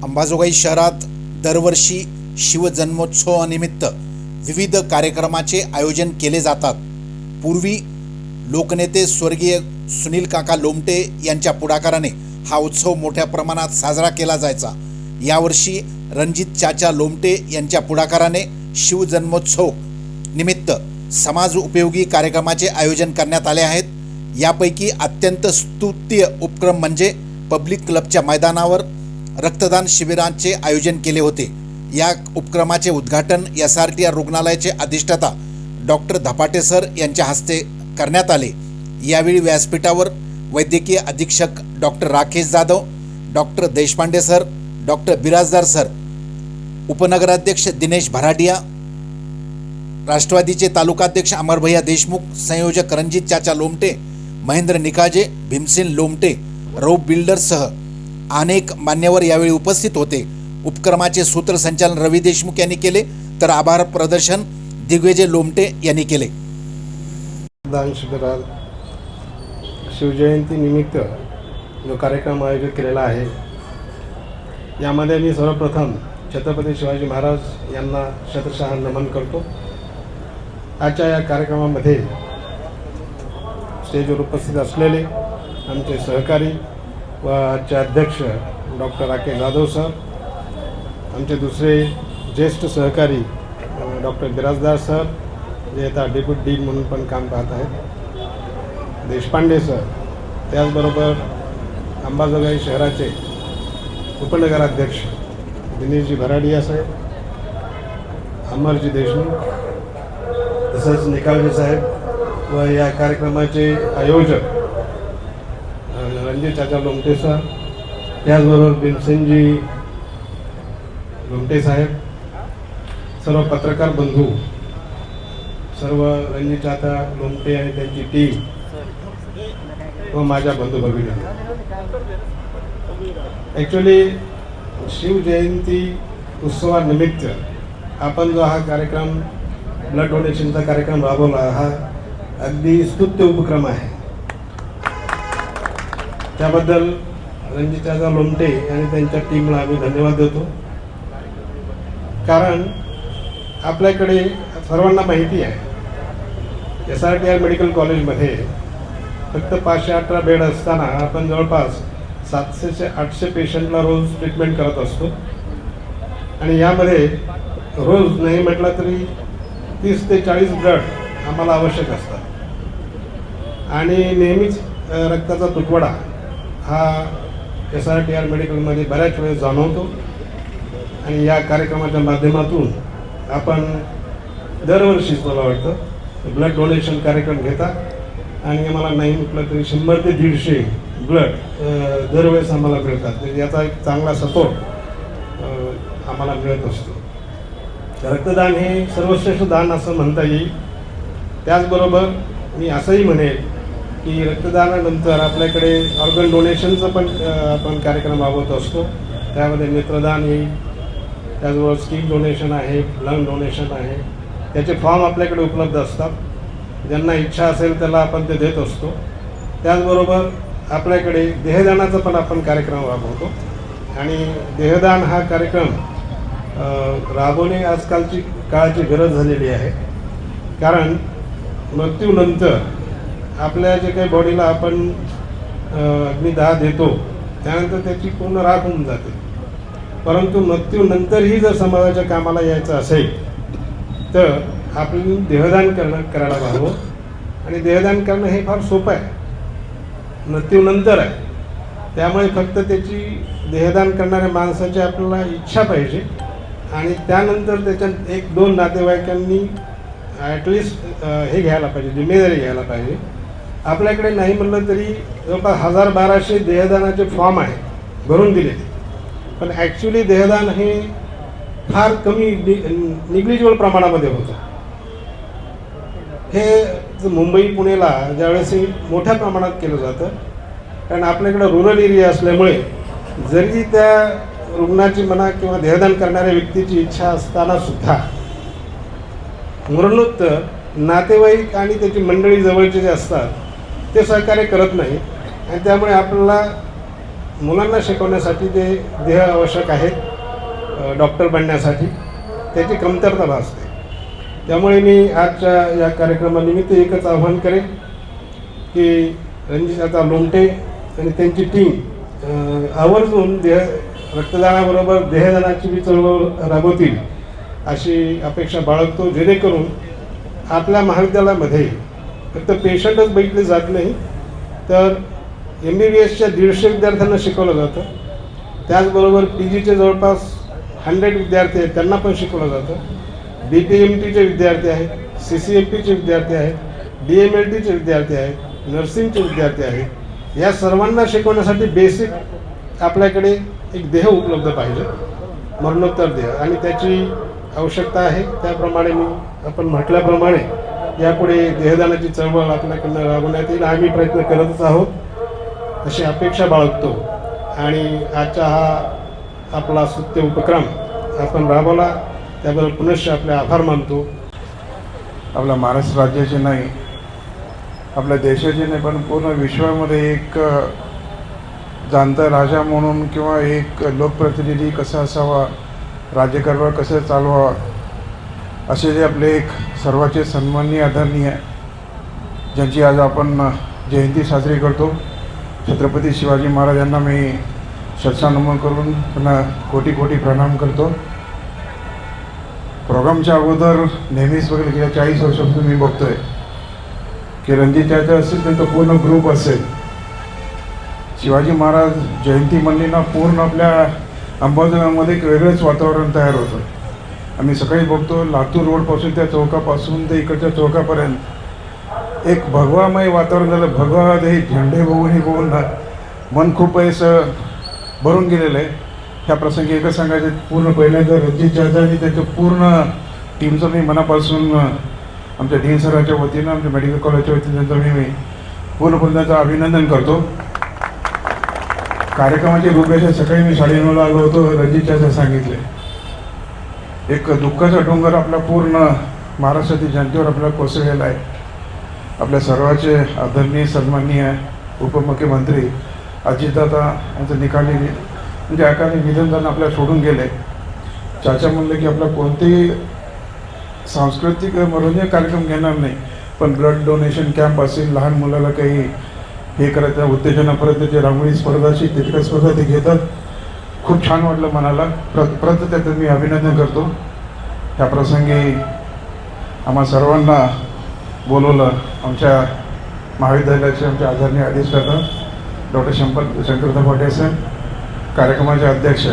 अंबाजोगाई शहरात दरवर्षी शिवजन्मोत्सवानिमित्त विविध कार्यक्रमाचे आयोजन केले जातात। पूर्वी लोकनेते स्वर्गीय सुनील काका लोमटे यांच्या पुढाकाराने हा उत्सव मोठ्या प्रमाणात साजरा केला जायचा। यावर्षी रणजित चाचा लोमटे यांच्या पुढाकाराने शिवजन्मोत्सव निमित्त समाज उपयोगी कार्यक्रमाचे आयोजन करण्यात आले आहेत। यापैकी अत्यंत स्तुत्य उपक्रम म्हणजे पब्लिक क्लबच्या मैदानावर रक्तदान शिबिरांचे आयोजन केले होते। या उपक्रमाचे उद्घाटन SRTR रुग्णालयाचे अधिष्ठाता डॉक्टर धपाटे सर यांच्या हस्ते करण्यात आले। यावेळी व्यासपीठावर वैद्यकीय अधीक्षक doctor Rakesh Jadhav, doctor Deshpande sir, doctor Birajdar sir, उपनगराध्यक्ष दिनेश भराडिया, राष्ट्रवादीचे तालुकाध्यक्ष अमरभैया देशमुख, संयोजक रणजित चाचा लोमटे, महेंद्र निकाजे, भीमसेन लोमटे, रौफ बिल्डर्ससह अनेक मान्यवर यावेळी उपस्थित होते। उपक्रमाचे सूत्रसंचालन रवी देशमुख यांनी केले, तर आभार प्रदर्शन दिग्विजय लोमटे यांनी केले। दान शिबिरात शिवजयंती निमित्त जो कार्यक्रम आयोजित केलेला आहे, यामध्ये मी सर्वप्रथम छत्रपती शिवाजी महाराज यांना शतशः नमन करतो। आजच्या या कार्यक्रमामध्ये स्टेजवर उपस्थित असलेले आमचे सहकारी व आजचे अध्यक्ष डॉक्टर राकेश जाधव सर, आमचे दुसरे ज्येष्ठ सहकारी डॉक्टर बिराजदार सर, जे आता डेप्युटी डीन म्हणून पण काम पाहत आहेत, देशपांडे सर, त्याचबरोबर अंबाजोगाई शहराचे उपनगराध्यक्ष दिनेशजी भराडिया साहेब, अमरजी देशमुख, तसंच निकालजी साहेब व या कार्यक्रमाचे आयोजक रणजित चाचा लोमटे सर, त्याचबरोबर भीमसेनजी लोमटे साहेब, सर्व पत्रकार बंधू, सर्व रणजित चाचा लोमटे आणि त्यांची टीम व माझ्या बंधू भगिनी। ॲक्च्युली शिवजयंती उत्सवानिमित्त आपण जो हा कार्यक्रम ब्लड डोनेशनचा कार्यक्रम राबवला, हा अगदी स्तुत्य उपक्रम आहे। त्याबद्दल रणजित चाचा लोमटे आणि त्यांच्या टीमला आम्ही धन्यवाद देतो। कारण आपल्याकडे सर्वांना माहिती आहे, SRTR मेडिकल कॉलेजमध्ये फक्त 518 बेड असताना आपण जवळपास 700 ते 800 पेशंटला रोज ट्रीटमेंट करत असतो। आणि यामध्ये रोज नाही म्हटलं तरी 30 ते 40 ब्लड आम्हाला आवश्यक असतात। आणि नेहमीच रक्ताचा तुटवडा हा SRTR मेडिकलमध्ये बऱ्याच वेळेस जाणवतो। आणि या कार्यक्रमाच्या माध्यमातून आपण दरवर्षीच मला वाटतं ब्लड डोनेशन कार्यक्रम घेतात आणि आम्हाला नाही म्हटलं तरी 100 ते 150 ब्लड दरवेळेस आम्हाला मिळतात। म्हणजे याचा एक चांगला सपोर्ट आम्हाला मिळत असतो। रक्तदान हे सर्वश्रेष्ठ दान असं म्हणता येईल। त्याचबरोबर मी असंही म्हणेल की रक्तदानानंतर आपल्याकडे ऑर्गन डोनेशनचं पण आपण कार्यक्रम राबवत असतो। त्यामध्ये नेत्रदान येईल, त्याचबरोबर स्किन डोनेशन आहे, लंग डोनेशन आहे। त्याचे फॉर्म आपल्याकडे उपलब्ध असतात, ज्यांना इच्छा असेल त्याला आपण ते देत असतो। त्याचबरोबर आपल्याकडे देहदानाचा पण आपण कार्यक्रम राबवतो। आणि देहदान हा कार्यक्रम राबवणे आजकालची काळाची गरज झालेली आहे। कारण मृत्यूनंतर आपल्या जे काही बॉडीला आपण अग्निदाह देतो, त्यानंतर त्याची पूर्ण राख होऊन जाते। परंतु मृत्यूनंतरही जर समाजाच्या कामाला यायचं असेल तर आपण देहदान करायला हवं। आणि देहदान करणं हे फार सोपं आहे, मृत्यूनंतर आहे। त्यामुळे फक्त त्याची देहदान करणाऱ्या माणसाची आपल्याला इच्छा पाहिजे आणि त्यानंतर त्याच्यात 1-2 नातेवाईकांनी ॲटलिस्ट हे घ्यायला पाहिजे, जिम्मेदारी घ्यायला पाहिजे। आपल्याकडे नाही म्हणलं तरी जवळपास 1000-1200 देहदानाचे फॉर्म आहेत भरून दिलेले, पण ॲक्च्युली देहदान हे फार कमी निग्लिजिबल प्रमाणामध्ये होतं। हे मुंबई पुणेला ज्यावेळेस मोठ्या प्रमाणात केलं जातं, कारण आपल्याकडं रुरल एरिया असल्यामुळे जरी त्या रुग्णाची म्हणा किंवा देहदान करणाऱ्या व्यक्तीची इच्छा असताना सुद्धा मरणोत्तर नातेवाईक आणि त्याची मंडळी जवळचे जे असतात ते सहकार्य करत नाही। आणि त्यामुळे आपल्याला मुलांना शिकवण्यासाठी ते देह आवश्यक आहेत डॉक्टर बनण्यासाठी, त्याची कमतरता भासते. त्यामुळे मी आजच्या या कार्यक्रमानिमित्त एकच आव्हान करेन की रणजितदादा लोमटे आणि त्यांची टीम आवर्जून रक्तदानाबरोबर देहदानाची बी चळवळ राबवतील अशी अपेक्षा बाळगतो, जेणेकरून आपल्या महाविद्यालयामध्ये फक्त पेशंटच बघितले जात नाही, तर MBBSच्या 150 विद्यार्थ्यांना शिकवलं जातं. त्याचबरोबर PGचे जवळपास 100 विद्यार्थी आहेत, त्यांना पण शिकवलं जातं. BPMTचे विद्यार्थी आहेत, CCMPचे विद्यार्थी आहेत, DMLTचे विद्यार्थी आहेत, नर्सिंगचे विद्यार्थी आहेत. या सर्वांना शिकवण्यासाठी बेसिक आपल्याकडे एक देह उपलब्ध पाहिजे, मरणोत्तर देह, आणि त्याची आवश्यकता आहे. त्याप्रमाणे आपण म्हटल्याप्रमाणे यापुढे देहदानाची चळवळ आपल्याकडनं राबवण्यात येईल. आम्ही प्रयत्न करतच आहोत अशी अपेक्षा बाळगतो. आणि आजचा हा आपला स्तुत्य उपक्रम आपण राबवला त्याबद्दल पुनश्च आपले आभार मानतो. आपल्या महाराष्ट्र राज्याचे नाही, आपल्या देशाचे नाही, पण पूर्ण विश्वामध्ये एक जाणता राजा म्हणून किंवा एक लोकप्रतिनिधी कसा असावा, राज्यकारभार कसं चालवावा, असे जे आपले एक सर्वाचे सन्माननीय आदरणीय ज्यांची आज आपण जयंती साजरी करतो, छत्रपती शिवाजी महाराज यांना मी श्रद्धानमन करून त्यांना कोटी कोटी प्रणाम करतो. प्रोग्रामच्या अगोदर नेहमीच वगैरे गेल्या 40 वर्षापासून मी बघतोय की रणजित चाचा असेल त्यांचा पूर्ण ग्रुप असेल, शिवाजी महाराज जयंती म्हणली ना पूर्ण आपल्या अंबाजोगाईमध्ये एक वेगळंच वातावरण तयार होतं. आम्ही सकाळी बघतो लातूर रोडपासून त्या चौकापासून ते इकडच्या चौकापर्यंत एक भगवामय वातावरण झालं. भगवा ते झेंडे बघून मन खूप असं भरून गेलेलं आहे. ह्या प्रसंगी एकच सांगायचं, पूर्ण पहिल्यांदा रणजित चाचा आणि त्याच्या पूर्ण टीमचं मी मनापासून आमच्या डीन सरांच्या वतीनं, आमच्या मेडिकल कॉलेजच्या वतीनं त्यांचं मी पूर्णपणे त्यांचं अभिनंदन करतो. कार्यक्रमाची रूपरेषा सकाळी मी 9:30ला आलो होतो, रणजित चाचा सांगितले. एक दुःखाचा डोंगर आपला पूर्ण महाराष्ट्रातील जनतेवर आपल्याला कोसळलेला आहे. आपल्या सर्वाचे आदरणीय सन्माननीय उपमुख्यमंत्री अजितदादा यांचं म्हणजे अकाली निधन झालं, आपल्याला सोडून गेले. चाचा म्हणलं की आपला कोणतेही सांस्कृतिक मनोरंजन कार्यक्रम घेणार नाही, पण ब्लड डोनेशन कॅम्प असेल, लहान मुलाला काही हे करायचं उत्तेजनापर्यंत जे रांगोळी स्पर्धा असेल तितक्या स्पर्धा ते घेतात. खूप छान वाटलं मनाला. परत त्याचं मी अभिनंदन करतो. ह्या प्रसंगी आम्हा सर्वांना बोलवलं. आमच्या महाविद्यालयाचे आमचे आदरणीय अधिष्ठाता डॉक्टर शंकरदा पाटील सर, कार्यक्रमाचे अध्यक्ष,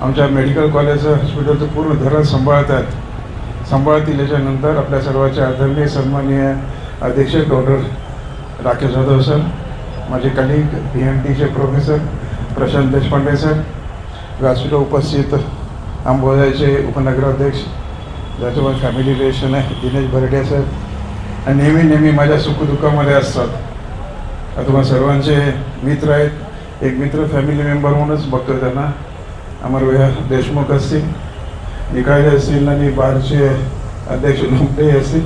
आमच्या मेडिकल कॉलेज हॉस्पिटलचं पूर्ण धरण सांभाळतील. याच्यानंतर आपल्या सर्वांचे आदरणीय सन्माननीय अध्यक्ष डॉक्टर राकेश जाधव सर, माझे कलिग PMTचे प्रोफेसर प्रशांत देशपांडे सर, व्यासपीठ उपस्थित आंबोजाचे उपनगराध्यक्ष ज्याच्यावर फॅमिली रिलेशन आहे दिनेश बर्डे सर, आणि नेहमी माझ्या सुखदुःखामध्ये असतात. तुम्हाला सर्वांचे मित्र आहेत. एक मित्र फॅमिली मेंबर म्हणूनच बघतो त्यांना. अमरभैया देशमुख असतील, निकाळे असतील, आणि बारचे अध्यक्ष लोमटे असतील,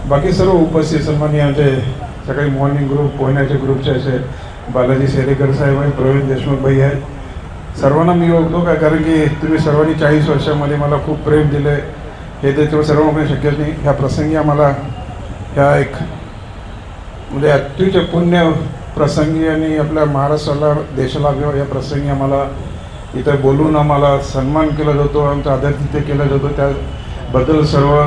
बाकी सर्व उपस्थित सन्माननीय आमचे सकाळी मॉर्निंग ग्रुप पोहण्याचे ग्रुपचे असे बालाजी सेरेकर साहेब आहेत, प्रवीण देशमुख भाई आहेत. सर्वांना मी ओळखतो का, कारण की तुम्ही सर्वांनी 40 वर्षामध्ये मला खूप प्रेम दिलं आहे. हे त्याच्यावर सर्व काही शक्यच नाही. ह्या प्रसंगी आम्हाला ह्या एक म्हणजे अत्युच्च पुण्य प्रसंगी आणि आपल्या महाराष्ट्राला देशाला अभिमान या प्रसंगी आम्हाला इथं बोलून आम्हाला सन्मान केला जातो, आमचा आदर तिथे केला जातो. त्याबद्दल सर्व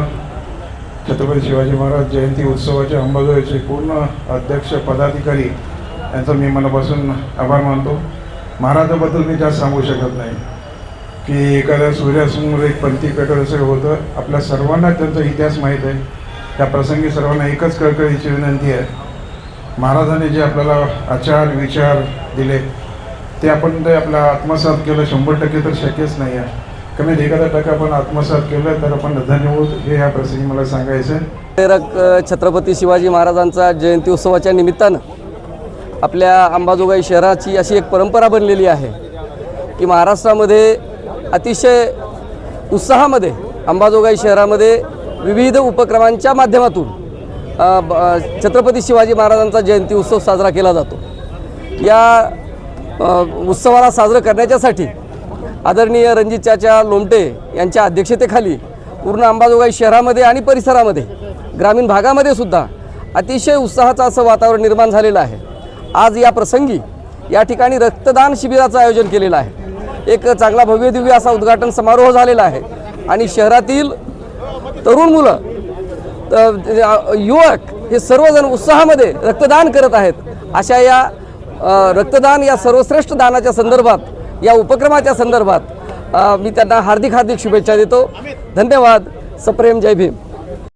छत्रपती शिवाजी महाराज जयंती उत्सवाचे अंबाजोगाईचे पूर्ण अध्यक्ष पदाधिकारी यांचा मी मनापासून आभार मानतो. महाराजाबद्दल मी जास्त सांगू शकत नाही की एखाद्या सूर्यासमोर एक पंथी पेटत असं होतं. आपल्या सर्वांना त्यांचा इतिहास माहीत आहे. त्या प्रसंगी सर्वांना एकच कळकळीची विनंती आहे, महाराजांनी जे आपल्याला आचार विचार दिले ते आपण ते आपल्या आत्मसात केलं 100% तर शक्यच नाही आहे. कमीत 1% आपण आत्मसात केलं तर आपण धन्यवाद हे या प्रसंगी मला सांगायचं आहे. प्रेरक छत्रपती शिवाजी महाराजांचा जयंती उत्सवाच्या निमित्तानं आपल्या अंबाजोगाई शहराची अशी एक परंपरा बनलेली आहे की महाराष्ट्रामध्ये अतिशय उत्साहामध्ये अंबाजोगाई शहरामध्ये विविध उपक्रमांच्या माध्यमातून छत्रपती शिवाजी महाराजांचा जयंती उत्सव साजरा केला जातो. या उत्सवाला साजरं करण्याच्यासाठी आदरणीय रणजित चाचा लोमटे यांच्या अध्यक्षतेखाली पूर्ण अंबाजोगाई शहरामध्ये आणि परिसरामध्ये ग्रामीण भागामध्ये सुद्धा अतिशय उत्साहाचं असं वातावरण निर्माण झालेलं आहे। आज या प्रसंगी या ठिकाणी रक्तदान शिबिराचं आयोजन केलेलं आहे। एक चांगला भव्य दिव्य असा उद्घाटन समारोह झालेला आहे आणि शहरातील तरुण मुलं युवक हे सर्वजण उत्साहामध्ये रक्तदान करत आहेत। अशा या रक्तदान या सर्वश्रेष्ठ दानाच्या संदर्भात, या उपक्रमाच्या संदर्भात मी त्यांना हार्दिक शुभेच्छा देतो। धन्यवाद। सप्रेम, जय भीम।